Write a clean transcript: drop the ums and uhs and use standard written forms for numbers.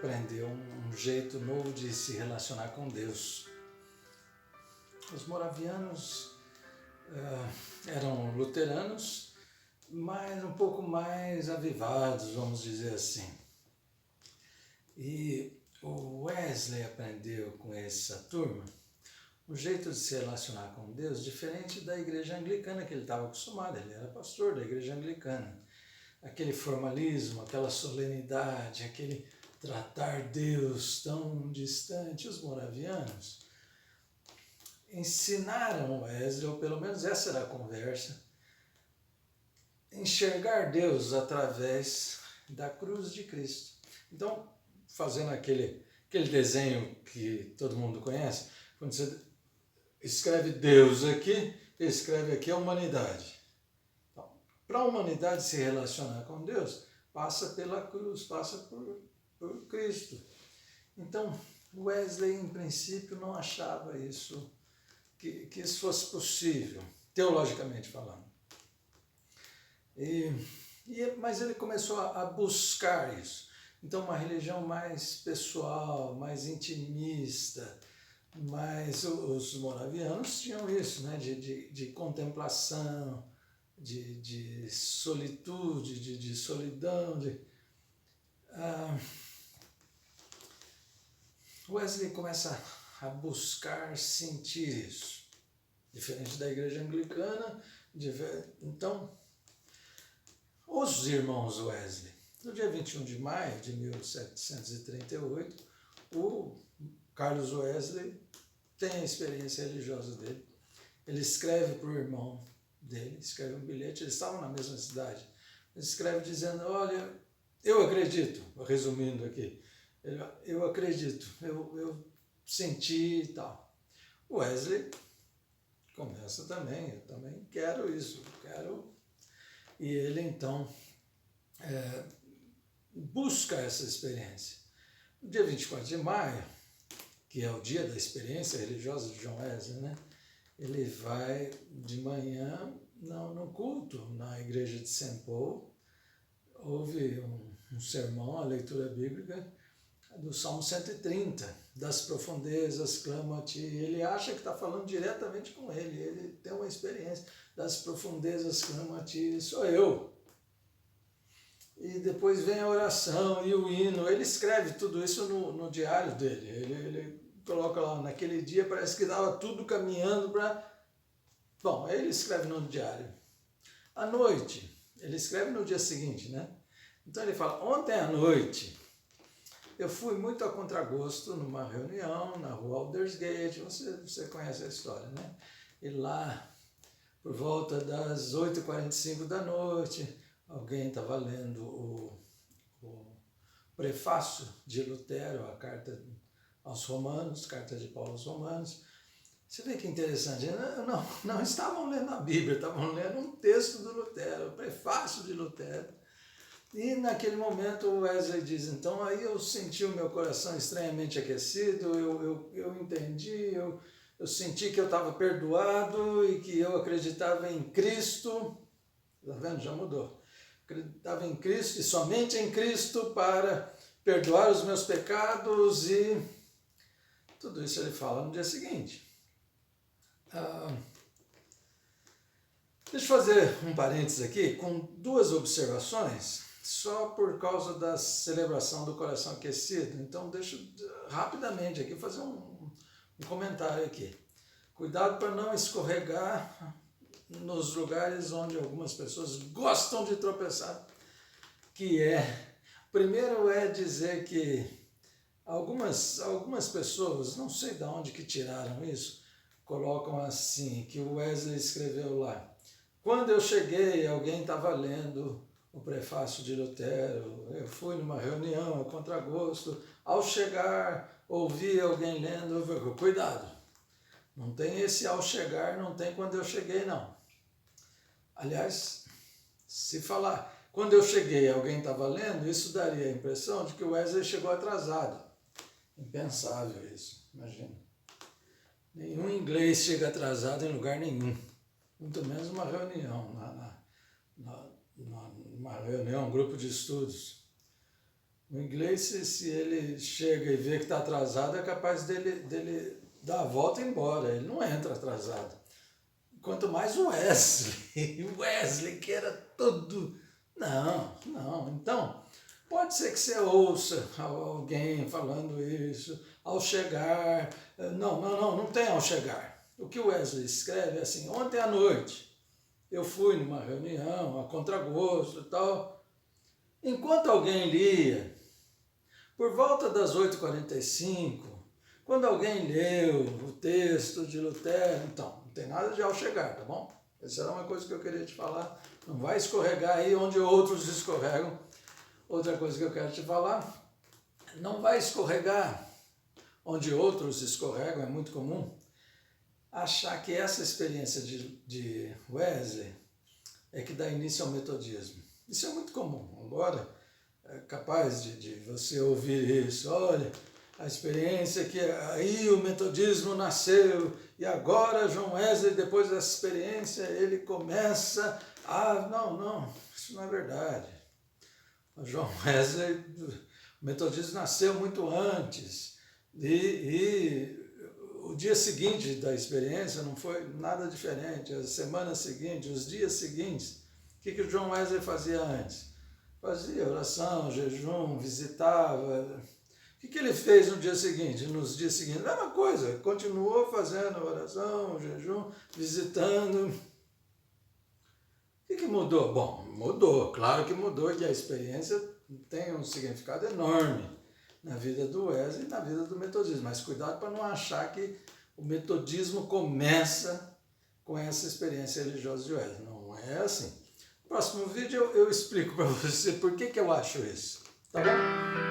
aprendeu um jeito novo de se relacionar com Deus. Os moravianos eram luteranos, mas um pouco mais avivados, vamos dizer assim. E o Wesley aprendeu com essa turma um jeito de se relacionar com Deus diferente da igreja anglicana que ele estava acostumado. Ele era pastor da igreja anglicana. Aquele formalismo, aquela solenidade, aquele tratar Deus tão distante. Os moravianos ensinaram Wesley, ou pelo menos essa era a conversa, enxergar Deus através da cruz de Cristo. Então, fazendo aquele desenho que todo mundo conhece, quando você escreve Deus aqui, escreve aqui a humanidade. Então, para a humanidade se relacionar com Deus, passa pela cruz, passa por Cristo. Então, Wesley, em princípio, não achava isso, que isso fosse possível, teologicamente falando. Mas ele começou a buscar isso. Então, uma religião mais pessoal, mais intimista, mas os moravianos tinham isso, né? de contemplação, de solitude, de solidão. Wesley começa a buscar sentir isso, diferente da igreja anglicana. Então, os irmãos Wesley, no dia 21 de maio de 1738, o Carlos Wesley tem a experiência religiosa dele. Ele escreve para o irmão dele, escreve um bilhete, eles estavam na mesma cidade. Ele escreve dizendo, olha, eu acredito, resumindo aqui, eu acredito, eu senti e tal. O Wesley começa também, eu também quero isso, quero. E ele então busca essa experiência. No dia 24 de maio, que é o dia da experiência religiosa de John Wesley, né? Ele vai de manhã no culto na igreja de St. Paul, houve um sermão, a leitura bíblica do Salmo 130, das profundezas clamo a ti. Ele acha que está falando diretamente com ele tem uma experiência, das profundezas clamo a ti, sou eu. E depois vem a oração e o hino, ele escreve tudo isso no diário dele, ele coloca lá, naquele dia parece que estava tudo caminhando para... Bom, aí ele escreve no diário. À noite, ele escreve no dia seguinte, né? Então ele fala, ontem à noite, eu fui muito a contragosto numa reunião na rua Aldersgate, você conhece a história, né? E lá, por volta das 8h45 da noite, alguém estava lendo o prefácio de Lutero, a carta aos Romanos, carta de Paulo aos Romanos. Você vê que interessante, não estavam lendo a Bíblia, estavam lendo um texto do Lutero, o prefácio de Lutero. E naquele momento o Wesley diz, então aí eu senti o meu coração estranhamente aquecido, eu entendi, eu senti que eu estava perdoado e que eu acreditava em Cristo. Está vendo? Já mudou. Acreditava em Cristo e somente em Cristo para perdoar os meus pecados e tudo isso ele fala no dia seguinte. Deixa eu fazer um parênteses aqui com duas observações, só por causa da celebração do coração aquecido. Então, deixa eu rapidamente aqui fazer um comentário aqui. Cuidado para não escorregar nos lugares onde algumas pessoas gostam de tropeçar, primeiro é dizer que algumas pessoas, não sei de onde que tiraram isso, colocam assim, que o Wesley escreveu lá, quando eu cheguei, alguém estava lendo o prefácio de Lutero, eu fui numa reunião a contragosto, ao chegar, ouvi alguém lendo, eu falei, cuidado, não tem esse ao chegar, não tem quando eu cheguei, não. Aliás, se falar, quando eu cheguei alguém estava lendo, isso daria a impressão de que o Wesley chegou atrasado. Impensável isso, imagina. Nenhum inglês chega atrasado em lugar nenhum, muito menos uma reunião, numa reunião, um grupo de estudos. O inglês, se ele chega e vê que está atrasado, é capaz dele dar a volta e ir embora. Ele não entra atrasado. Quanto mais o Wesley. O Wesley que era todo... Não. Então, pode ser que você ouça alguém falando isso ao chegar. Não tem ao chegar. O que o Wesley escreve é assim: ontem à noite eu fui numa reunião, a contragosto e tal. Enquanto alguém lia, por volta das 8h45, quando alguém leu o texto de Lutero, então, não tem nada de ao chegar, tá bom? Essa era uma coisa que eu queria te falar. Não vai escorregar aí onde outros escorregam. Outra coisa que eu quero te falar, não vai escorregar onde outros escorregam, é muito comum achar que essa experiência de Wesley é que dá início ao metodismo. Isso é muito comum. Agora, é capaz de você ouvir isso. Olha, a experiência que aí o metodismo nasceu e agora John Wesley, depois dessa experiência, ele começa a... Não, isso não é verdade. O John Wesley, o metodismo nasceu muito antes e o dia seguinte da experiência não foi nada diferente. As semanas seguintes, os dias seguintes, o que o John Wesley fazia antes? Fazia oração, jejum, visitava. O que ele fez no dia seguinte? Nos dias seguintes, a mesma coisa, continuou fazendo oração, jejum, visitando. O que mudou? Bom, mudou, claro que mudou, e a experiência tem um significado enorme na vida do Wesley e na vida do metodismo. Mas cuidado para não achar que o metodismo começa com essa experiência religiosa de Wesley. Não é assim. No próximo vídeo eu explico para você por que eu acho isso. Tá bom?